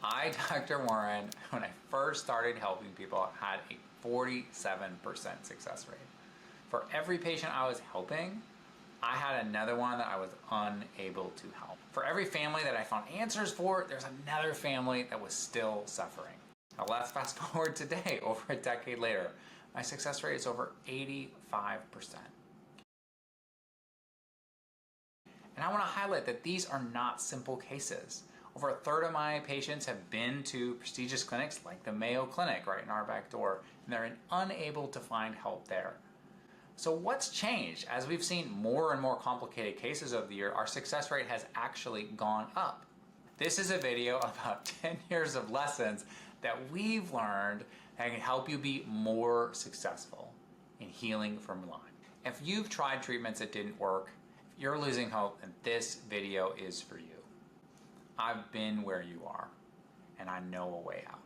I, Dr. Warren, when I first started helping people, had a 47% success rate. For every patient I was helping, I had another one that I was unable to help. For every family that I found answers for, there's another family that was still suffering. Now let's fast forward today, over a decade later. My success rate is over 85%. And I want to highlight that these are not simple cases. Over a third of my patients have been to prestigious clinics like the Mayo Clinic right in our back door, and they're unable to find help there. So what's changed? As we've seen more and more complicated cases over the year, our success rate has actually gone up. This is a video about 10 years of lessons that we've learned that can help you be more successful in healing from Lyme. If you've tried treatments that didn't work, if you're losing hope, then this video is for you. I've been where you are, and I know a way out.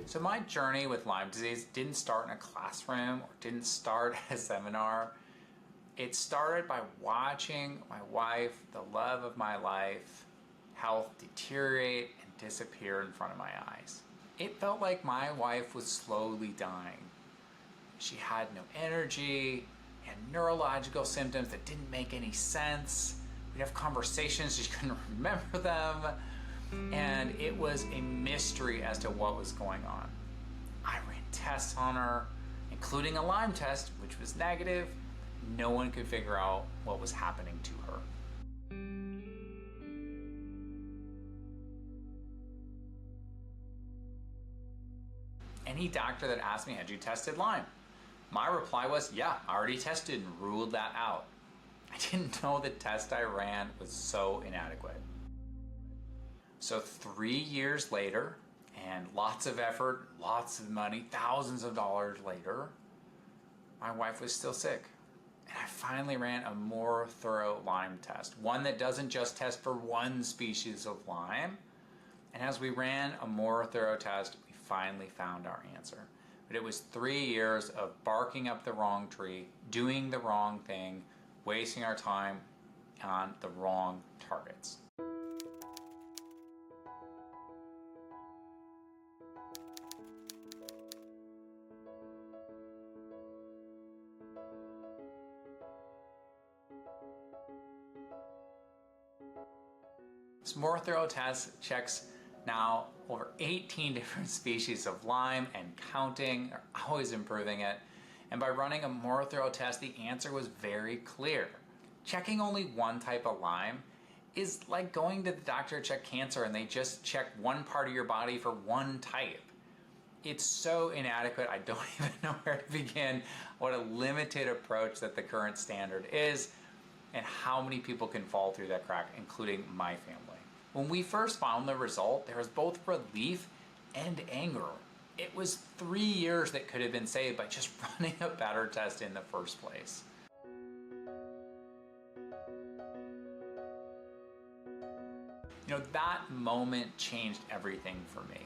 So my journey with Lyme disease didn't start in a classroom or didn't start at a seminar. It started by watching my wife, the love of my life, health deteriorate and disappear in front of my eyes. It felt like my wife was slowly dying. She had no energy, and neurological symptoms that didn't make any sense. We'd have conversations, she couldn't remember them. And it was a mystery as to what was going on. I ran tests on her, including a Lyme test, which was negative. No one could figure out what was happening to her. Any doctor that asked me, had you tested Lyme? My reply was, yeah, I already tested and ruled that out. I didn't know the test I ran was so inadequate. So 3 years later, and lots of effort, lots of money, thousands of dollars later, my wife was still sick. And I finally ran a more thorough Lyme test, one that doesn't just test for one species of Lyme. And as we ran a more thorough test, we finally found our answer. But it was 3 years of barking up the wrong tree, doing the wrong thing, wasting our time on the wrong targets. This more thorough test checks now over 18 different species of Lyme and counting. They're always improving it. And by running a more thorough test, the answer was very clear. Checking only one type of Lyme is like going to the doctor to check cancer and they just check one part of your body for one type. It's so inadequate, I don't even know where to begin, what a limited approach that the current standard is, and how many people can fall through that crack, including my family. When we first found the result, there was both relief and anger. It was 3 years that could have been saved by just running a better test in the first place. You know, that moment changed everything for me.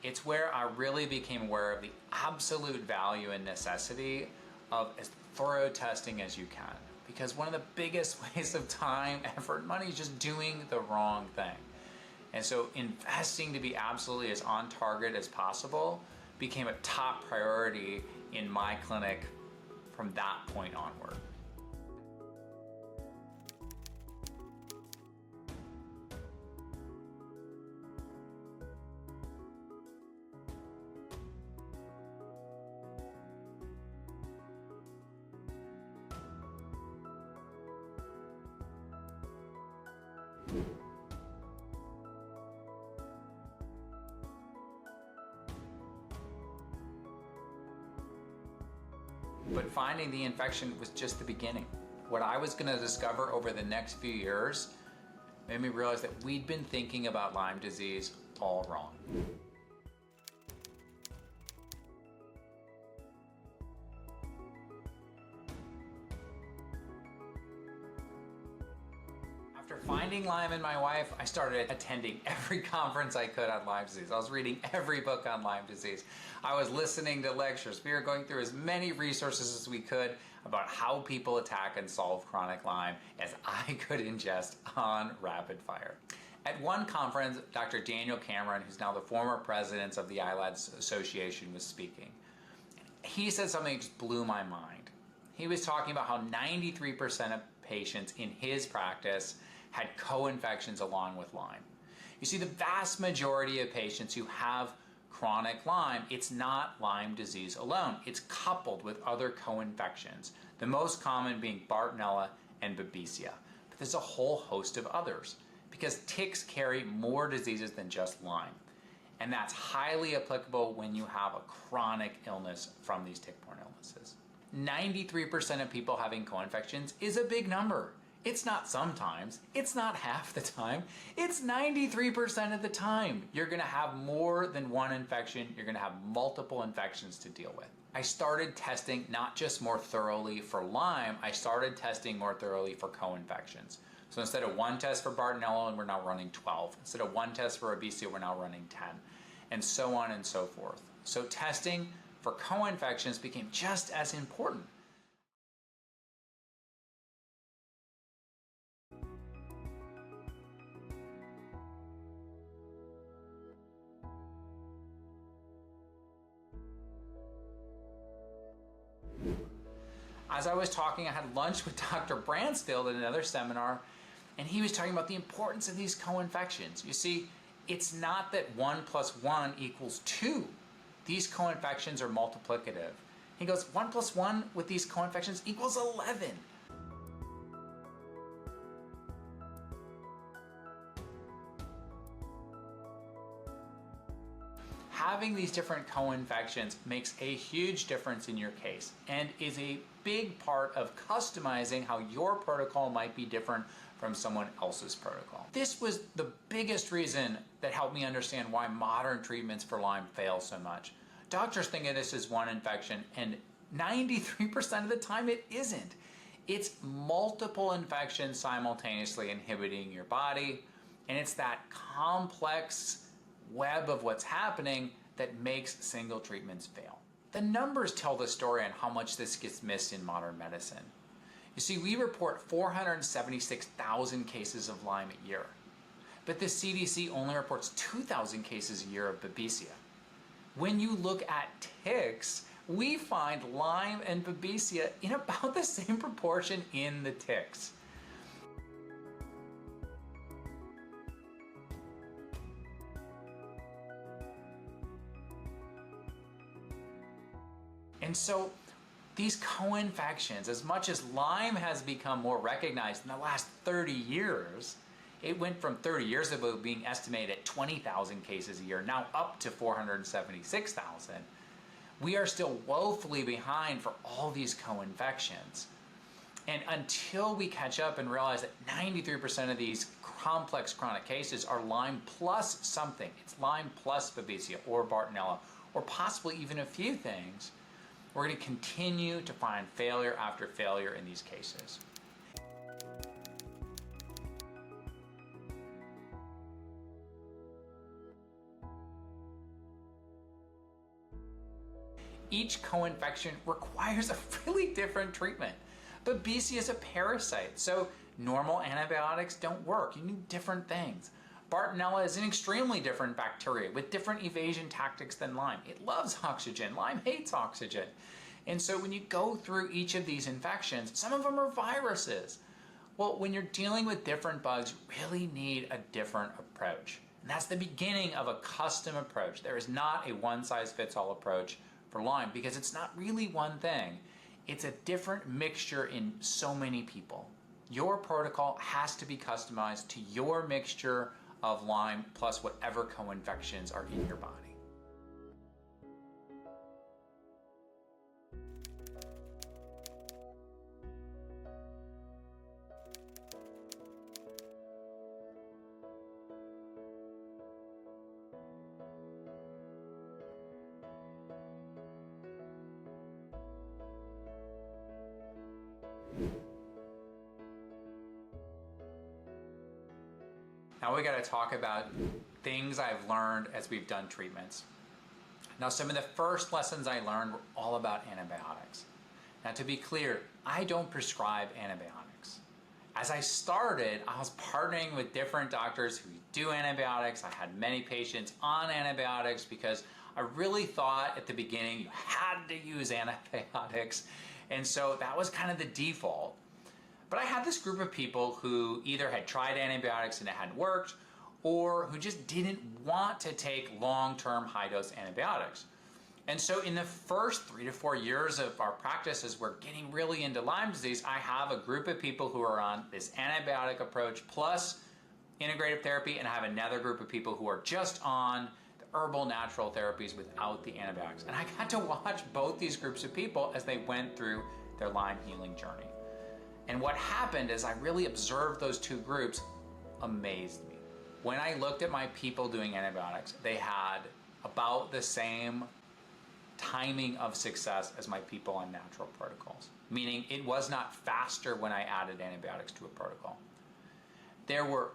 It's where I really became aware of the absolute value and necessity of as thorough testing as you can. Because one of the biggest wastes of time, effort, and money is just doing the wrong thing. And so investing to be absolutely as on target as possible became a top priority in my clinic from that point onward. But finding the infection was just the beginning. What I was going to discover over the next few years made me realize that we'd been thinking about Lyme disease all wrong. After finding Lyme and my wife, I started attending every conference I could on Lyme disease. I was reading every book on Lyme disease. I was listening to lectures. We were going through as many resources as we could about how people attack and solve chronic Lyme as I could ingest on rapid fire. At one conference, Dr. Daniel Cameron, who's now the former president of the ILADS Association, was speaking. He said something that just blew my mind. He was talking about how 93% of patients in his practice had co-infections along with Lyme. You see, the vast majority of patients who have chronic Lyme, it's not Lyme disease alone. It's coupled with other co-infections, the most common being Bartonella and Babesia. But there's a whole host of others because ticks carry more diseases than just Lyme. And that's highly applicable when you have a chronic illness from these tick-borne illnesses. 93% of people having co-infections is a big number. It's not sometimes, it's not half the time, it's 93% of the time. You're gonna have more than one infection, you're gonna have multiple infections to deal with. I started testing not just more thoroughly for Lyme, I started testing more thoroughly for co-infections. So instead of one test for Bartonella, we're now running 12. Instead of one test for Babesia, we're now running 10, and so on and so forth. So testing for co-infections became just as important. As I was talking, I had lunch with Dr. Bransfield at another seminar, and he was talking about the importance of these co-infections. You see, it's not that 1 + 1 = 2. These co-infections are multiplicative. He goes, 1 + 1 with these co-infections equals 11. Having these different co-infections makes a huge difference in your case and is a big part of customizing how your protocol might be different from someone else's protocol. This was the biggest reason that helped me understand why modern treatments for Lyme fail so much. Doctors think of this as one infection, and 93% of the time it isn't. It's multiple infections simultaneously inhibiting your body, and it's that complex web of what's happening that makes single treatments fail. The numbers tell the story on how much this gets missed in modern medicine. You see, we report 476,000 cases of Lyme a year, but the CDC only reports 2,000 cases a year of Babesia. When you look at ticks, we find Lyme and Babesia in about the same proportion in the ticks. And so these co-infections, as much as Lyme has become more recognized in the last 30 years, it went from 30 years ago being estimated at 20,000 cases a year, now up to 476,000. We are still woefully behind for all these co-infections. And until we catch up and realize that 93% of these complex chronic cases are Lyme plus something, it's Lyme plus Babesia or Bartonella, or possibly even a few things, we're going to continue to find failure after failure in these cases. Each co-infection requires a really different treatment. Babesia is a parasite, so normal antibiotics don't work. You need different things. Bartonella is an extremely different bacteria with different evasion tactics than Lyme. It loves oxygen. Lyme hates oxygen. And so when you go through each of these infections, some of them are viruses. Well, when you're dealing with different bugs, you really need a different approach. And that's the beginning of a custom approach. There is not a one-size-fits-all approach for Lyme because it's not really one thing. It's a different mixture in so many people. Your protocol has to be customized to your mixture of Lyme plus whatever co-infections are in your body. Now we got to talk about things I've learned as we've done treatments. Now, some of the first lessons I learned were all about antibiotics. Now, to be clear, I don't prescribe antibiotics. As I started, I was partnering with different doctors who do antibiotics. I had many patients on antibiotics because I really thought at the beginning you had to use antibiotics. And so that was kind of the default. But I had this group of people who either had tried antibiotics and it hadn't worked, or who just didn't want to take long-term high-dose antibiotics. And so in the first 3 to 4 years of our practice, as we're getting really into Lyme disease, I have a group of people who are on this antibiotic approach plus integrative therapy, and I have another group of people who are just on the herbal natural therapies without the antibiotics. And I got to watch both these groups of people as they went through their Lyme healing journey. And what happened is I really observed those two groups amazed me. When I looked at my people doing antibiotics, they had about the same timing of success as my people on natural protocols, meaning it was not faster when I added antibiotics to a protocol. There were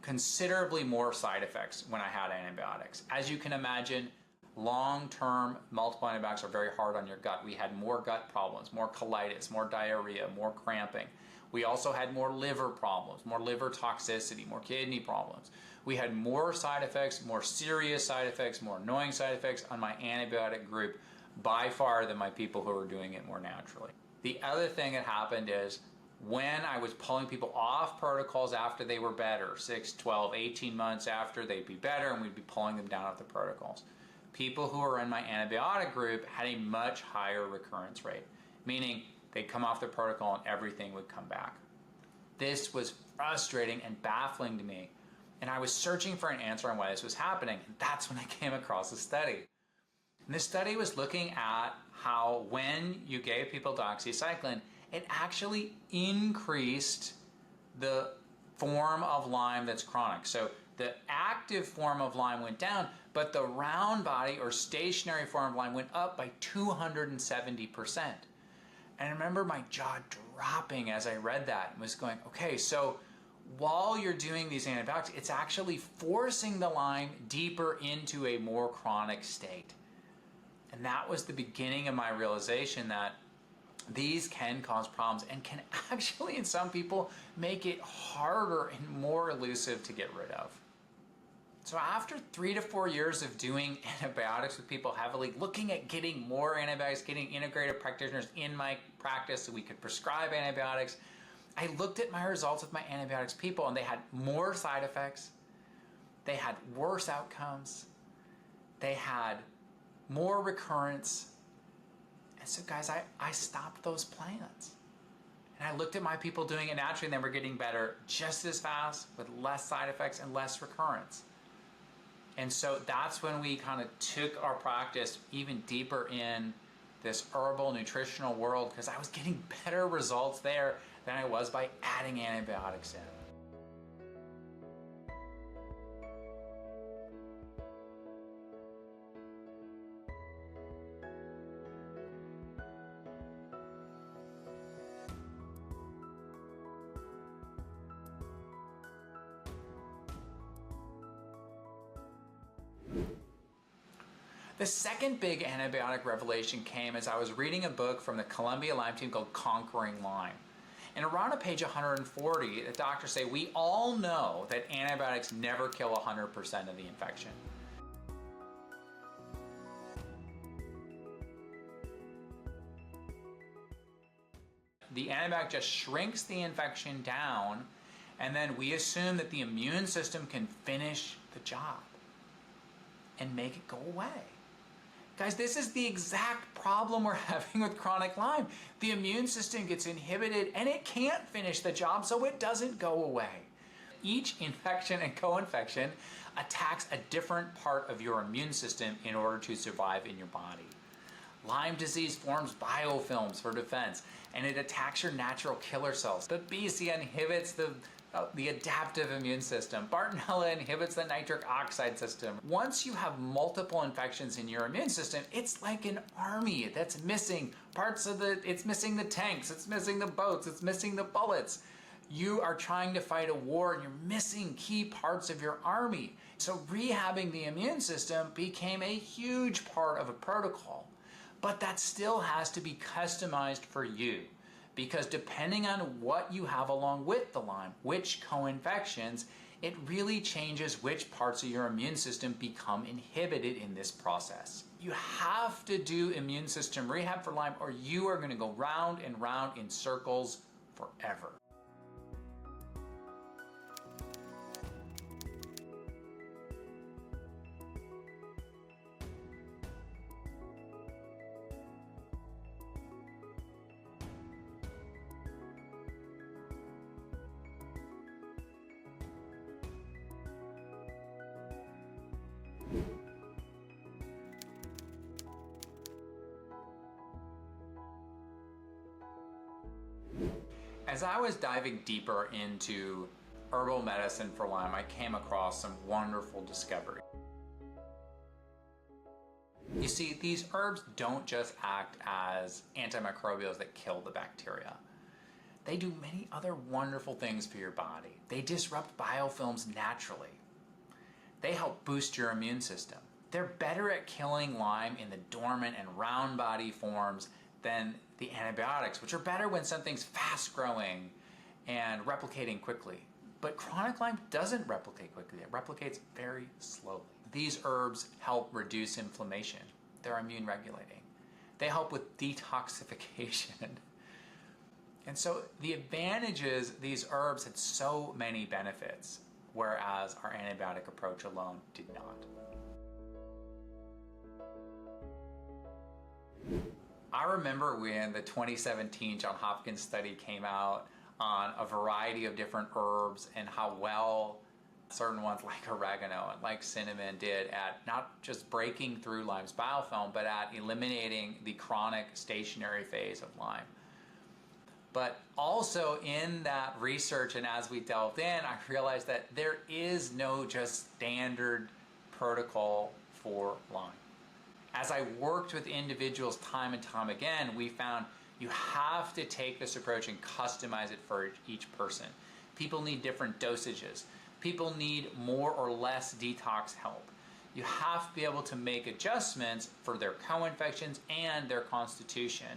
considerably more side effects when I had antibiotics. As you can imagine, long-term multiple antibiotics are very hard on your gut. We had more gut problems, more colitis, more diarrhea, more cramping. We also had more liver problems, more liver toxicity, more kidney problems. We had more side effects, more serious side effects, more annoying side effects on my antibiotic group by far than my people who were doing it more naturally. The other thing that happened is when I was pulling people off protocols after they were better, 6, 12, 18 months after they'd be better, and we'd be pulling them down off the protocols. People who were in my antibiotic group had a much higher recurrence rate, meaning they'd come off the protocol and everything would come back. This was frustrating and baffling to me, and I was searching for an answer on why this was happening, and that's when I came across a study. And this study was looking at how when you gave people doxycycline, it actually increased the form of Lyme that's chronic. So the active form of Lyme went down, but the round body or stationary form of Lyme went up by 270%. And I remember my jaw dropping as I read that and was going, okay, so while you're doing these antibiotics, it's actually forcing the Lyme deeper into a more chronic state. And that was the beginning of my realization that these can cause problems and can actually, in some people, make it harder and more elusive to get rid of. So after 3 to 4 years of doing antibiotics with people heavily, looking at getting more antibiotics, getting integrative practitioners in my practice so we could prescribe antibiotics, I looked at my results with my antibiotics people, and they had more side effects, they had worse outcomes, they had more recurrence. And so guys, I stopped those plans. And I looked at my people doing it naturally, and they were getting better just as fast with less side effects and less recurrence. And so that's when we kind of took our practice even deeper in this herbal nutritional world, because I was getting better results there than I was by adding antibiotics in. The second big antibiotic revelation came as I was reading a book from the Columbia Lyme team called Conquering Lyme. And around on page 140, the doctors say, we all know that antibiotics never kill 100% of the infection. The antibiotic just shrinks the infection down, and then we assume that the immune system can finish the job and make it go away. Guys, this is the exact problem we're having with chronic Lyme. The immune system gets inhibited and it can't finish the job, so it doesn't go away. Each infection and co-infection attacks a different part of your immune system in order to survive in your body. Lyme disease forms biofilms for defense, and it attacks your natural killer cells. The BCA inhibits the adaptive immune system. Bartonella inhibits the nitric oxide system. Once you have multiple infections in your immune system, it's like an army that's missing parts of it's missing the tanks, it's missing the boats, it's missing the bullets. You are trying to fight a war and you're missing key parts of your army. So rehabbing the immune system became a huge part of a protocol. But that still has to be customized for you, because depending on what you have along with the Lyme, which co-infections, it really changes which parts of your immune system become inhibited in this process. You have to do immune system rehab for Lyme, or you are going to go round and round in circles forever. As I was diving deeper into herbal medicine for Lyme, I came across some wonderful discoveries. You see, these herbs don't just act as antimicrobials that kill the bacteria. They do many other wonderful things for your body. They disrupt biofilms naturally. They help boost your immune system. They're better at killing Lyme in the dormant and round body forms than the antibiotics, which are better when something's fast growing and replicating quickly. But chronic Lyme doesn't replicate quickly. It replicates very slowly. These herbs help reduce inflammation. They're immune regulating. They help with detoxification. And so the advantages, these herbs had so many benefits, whereas our antibiotic approach alone did not. I remember when the 2017 Johns Hopkins study came out on a variety of different herbs and how well certain ones like oregano and like cinnamon did at not just breaking through Lyme's biofilm, but at eliminating the chronic stationary phase of Lyme. But also in that research and as we delved in, I realized that there is no just standard protocol for Lyme. As I worked with individuals time and time again, we found you have to take this approach and customize it for each person. People need different dosages. People need more or less detox help. You have to be able to make adjustments for their co-infections and their constitution.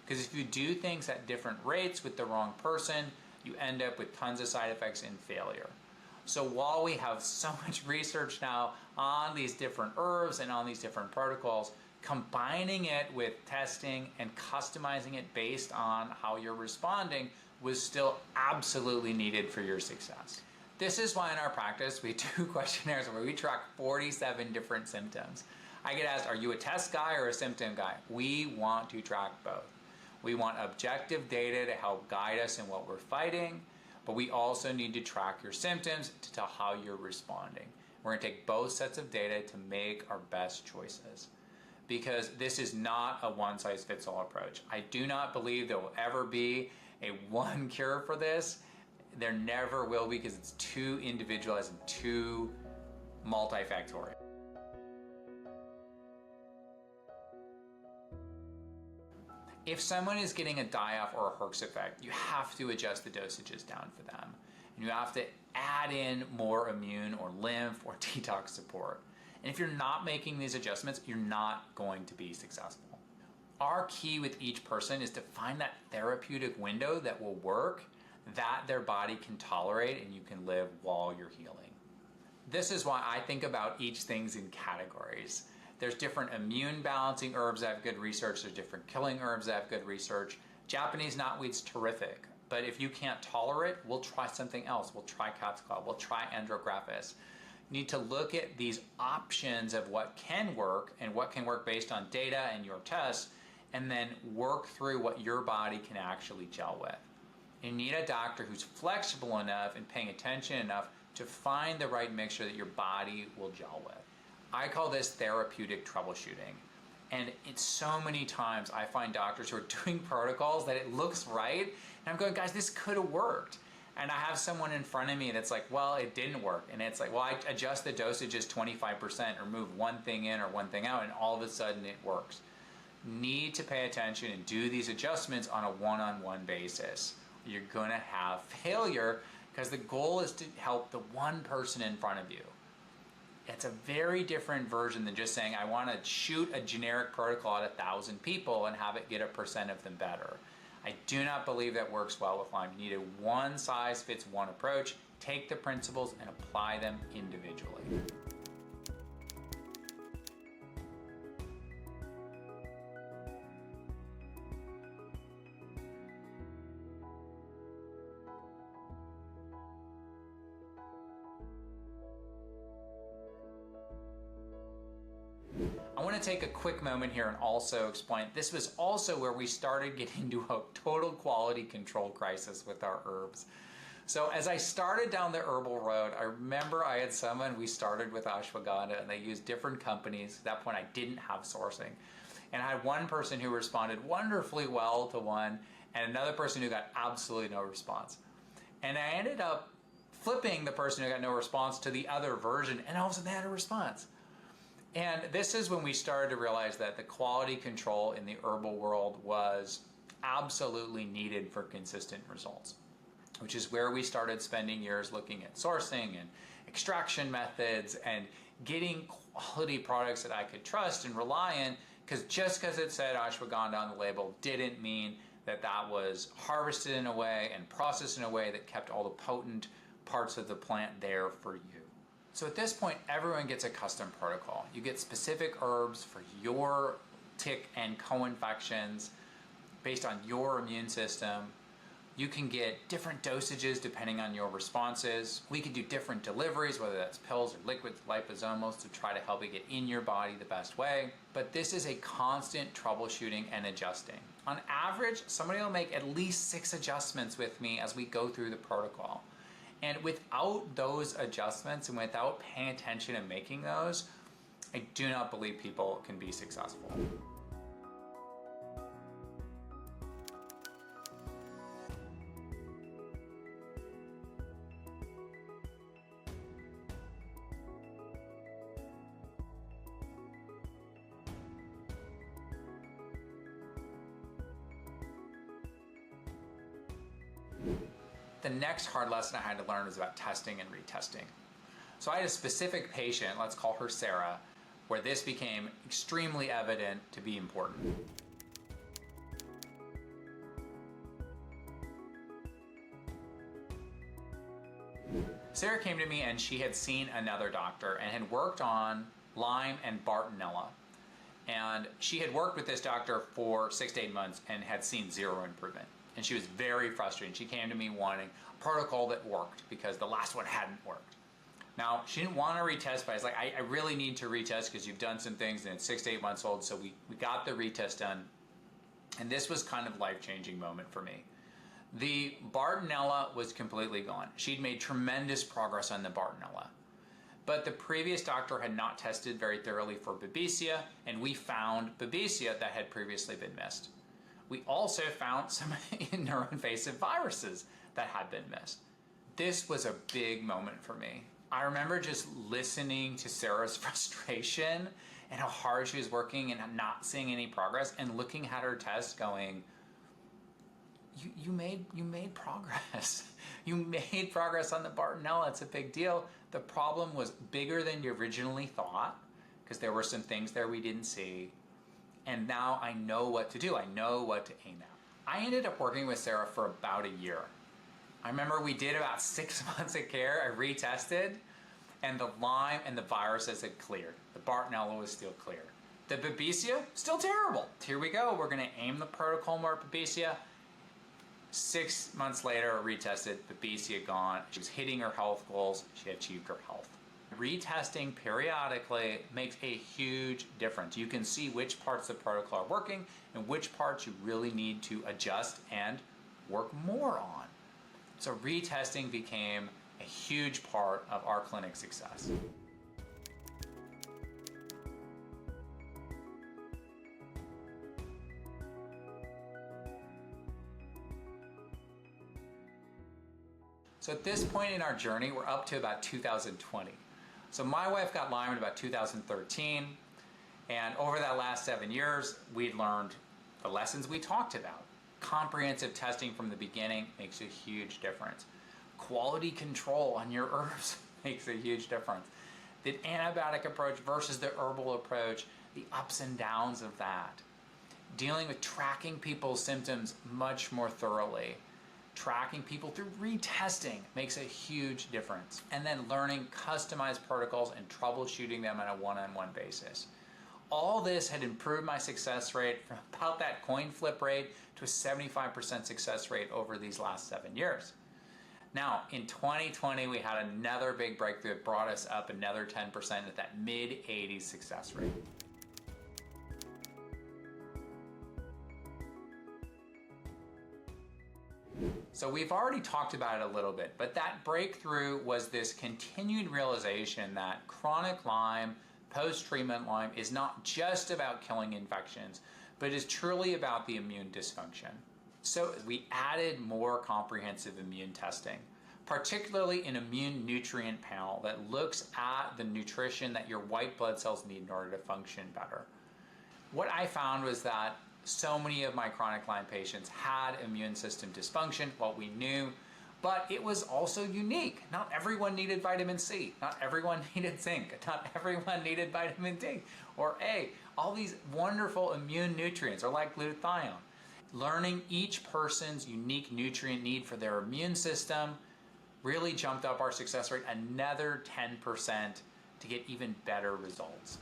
Because if you do things at different rates with the wrong person, you end up with tons of side effects and failure. So while we have so much research now on these different herbs and on these different protocols, combining it with testing and customizing it based on how you're responding was still absolutely needed for your success. This is why in our practice we do questionnaires where we track 47 different symptoms. I get asked, are you a test guy or a symptom guy? We want to track both. We want objective data to help guide us in what we're fighting, but we also need to track your symptoms to tell how you're responding. We're going to take both sets of data to make our best choices, because this is not a one-size-fits-all approach. I do not believe there will ever be a one cure for this. There never will be, because it's too individualized and too multifactorial. If someone is getting a die-off or a Herx effect, you have to adjust the dosages down for them. And you have to add in more immune or lymph or detox support. And if you're not making these adjustments, you're not going to be successful. Our key with each person is to find that therapeutic window that will work, that their body can tolerate, and you can live while you're healing. This is why I think about each thing in categories. There's different immune balancing herbs that have good research. There's different killing herbs that have good research. Japanese knotweed's terrific, but if you can't tolerate, we'll try something else. We'll try cat's claw. We'll try andrographis. You need to look at these options of what can work and what can work based on data and your tests, and then work through what your body can actually gel with. You need a doctor who's flexible enough and paying attention enough to find the right mixture that your body will gel with. I call this therapeutic troubleshooting. And it's so many times I find doctors who are doing protocols that it looks right, and I'm going, guys, this could have worked. And I have someone in front of me that's like, well, it didn't work. And it's like, well, I adjust the dosages 25% or move one thing in or one thing out, and all of a sudden it works. Need to pay attention and do these adjustments on a one-on-one basis. you're gonna have failure, because the goal is to help the one person in front of you. It's a very different version than just saying, I want to shoot a generic protocol at 1,000 people and have it get 1% of them better. I do not believe that works well with Lyme. You need a one-size-fits-one approach. Take the principles and apply them individually. I want to take a quick moment here and also explain, this was also where we started getting into a total quality control crisis with our herbs. So as I started down the herbal road, I remember I had someone, we started with ashwagandha and they used different companies. At that point I didn't have sourcing. And I had one person who responded wonderfully well to one and another person who got absolutely no response. And I ended up flipping the person who got no response to the other version, and all of a sudden they had a response. And this is when we started to realize that the quality control in the herbal world was absolutely needed for consistent results, which is where we started spending years looking at sourcing and extraction methods and getting quality products that I could trust and rely on, because just because it said ashwagandha on the label didn't mean that that was harvested in a way and processed in a way that kept all the potent parts of the plant there for you. So at this point, everyone gets a custom protocol. You get specific herbs for your tick and co-infections based on your immune system. You can get different dosages depending on your responses. We can do different deliveries, whether that's pills or liquids, liposomals, to try to help it get in your body the best way. But this is a constant troubleshooting and adjusting. On average, somebody will make at least 6 adjustments with me as we go through the protocol. And without those adjustments and without paying attention and making those, I do not believe people can be successful. The next hard lesson I had to learn was about testing and retesting. So I had a specific patient, let's call her Sarah, where this became extremely evident to be important. Sarah came to me and she had seen another doctor and had worked on Lyme and Bartonella. And she had worked with this doctor for 6 to 8 months and had seen 0 improvement. And she was very frustrated. She came to me wanting a protocol that worked because the last one hadn't worked. Now, she didn't want to retest, but I was like, I really need to retest because you've done some things and it's 6 to 8 months old. So we got the retest done. And this was kind of a life-changing moment for me. The Bartonella was completely gone. She'd made tremendous progress on the Bartonella. But the previous doctor had not tested very thoroughly for Babesia, and we found Babesia that had previously been missed. We also found some neuroinvasive viruses that had been missed. This was a big moment for me. I remember just listening to Sarah's frustration and how hard she was working and not seeing any progress, and looking at her test going, you made progress. You made progress on the Bartonella. It's a big deal. The problem was bigger than you originally thought because there were some things there we didn't see. And now I know what to do. I know what to aim at. I ended up working with Sarah for about a year. I remember we did about 6 months of care. I retested, and the Lyme and the viruses had cleared. The Bartonella was still clear. The Babesia, still terrible. Here we go. We're going to aim the protocol more at Babesia. 6 months later, I retested, Babesia gone. She was hitting her health goals. She achieved her health. Retesting periodically makes a huge difference. You can see which parts of the protocol are working and which parts you really need to adjust and work more on. So retesting became a huge part of our clinic success. So at this point in our journey, we're up to about 2020. So my wife got Lyme in about 2013, and over that last 7 years, we'd learned the lessons we talked about. Comprehensive testing from the beginning makes a huge difference. Quality control on your herbs makes a huge difference. The antibiotic approach versus the herbal approach, the ups and downs of that. Dealing with tracking people's symptoms much more thoroughly. Tracking people through retesting makes a huge difference. And then learning customized protocols and troubleshooting them on a one-on-one basis. All this had improved my success rate from about that coin flip rate to a 75% success rate over these last 7 years. Now, in 2020, we had another big breakthrough that brought us up another 10% at that mid-80s success rate. So we've already talked about it a little bit, but that breakthrough was this continued realization that chronic Lyme, post-treatment Lyme, is not just about killing infections, but is truly about the immune dysfunction. So we added more comprehensive immune testing, particularly an immune nutrient panel that looks at the nutrition that your white blood cells need in order to function better. What I found was that so many of my chronic Lyme patients had immune system dysfunction, what we knew, but it was also unique. Not everyone needed vitamin C, not everyone needed zinc, not everyone needed vitamin D or A. All these wonderful immune nutrients are like glutathione. Learning each person's unique nutrient need for their immune system really jumped up our success rate another 10% to get even better results.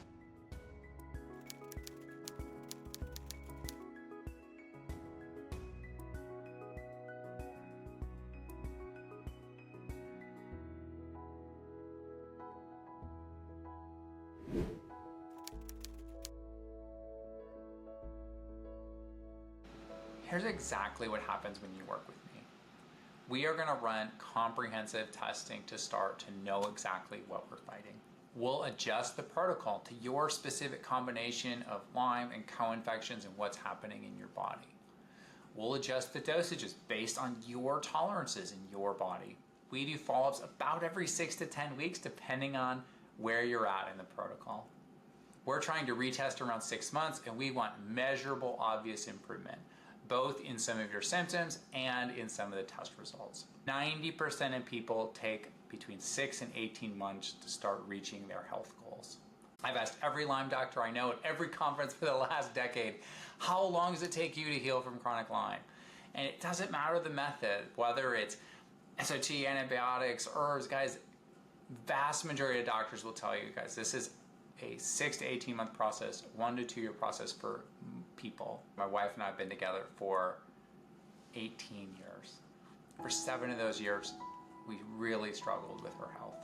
Here's exactly what happens when you work with me. We are going to run comprehensive testing to start to know exactly what we're fighting. We'll adjust the protocol to your specific combination of Lyme and co-infections and what's happening in your body. We'll adjust the dosages based on your tolerances in your body. We do follow-ups about every 6 to 10 weeks depending on where you're at in the protocol. We're trying to retest around 6 months, and we want measurable, obvious improvement, both in some of your symptoms and in some of the test results. 90% of people take between 6 and 18 months to start reaching their health goals. I've asked every Lyme doctor I know at every conference for the last decade, how long does it take you to heal from chronic Lyme? And it doesn't matter the method, whether it's SOT, antibiotics, herbs, guys, vast majority of doctors will tell you guys, this is a 6 to 18 month process, 1 to 2 year process for people. My wife and I have been together for 18 years. For 7 of those years, we really struggled with her health.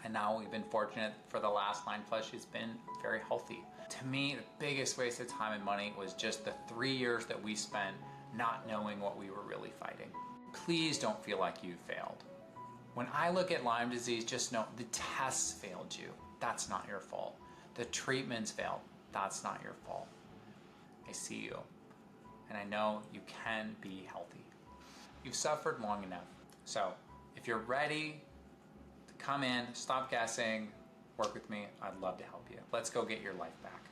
And now we've been fortunate for the last 9 plus, she's been very healthy. To me, the biggest waste of time and money was just the 3 years that we spent not knowing what we were really fighting. Please don't feel like you failed. When I look at Lyme disease, just know the tests failed you. That's not your fault. The treatments failed. That's not your fault. I see you, and I know you can be healthy. You've suffered long enough. So if you're ready to come in, stop guessing, work with me, I'd love to help you. Let's go get your life back.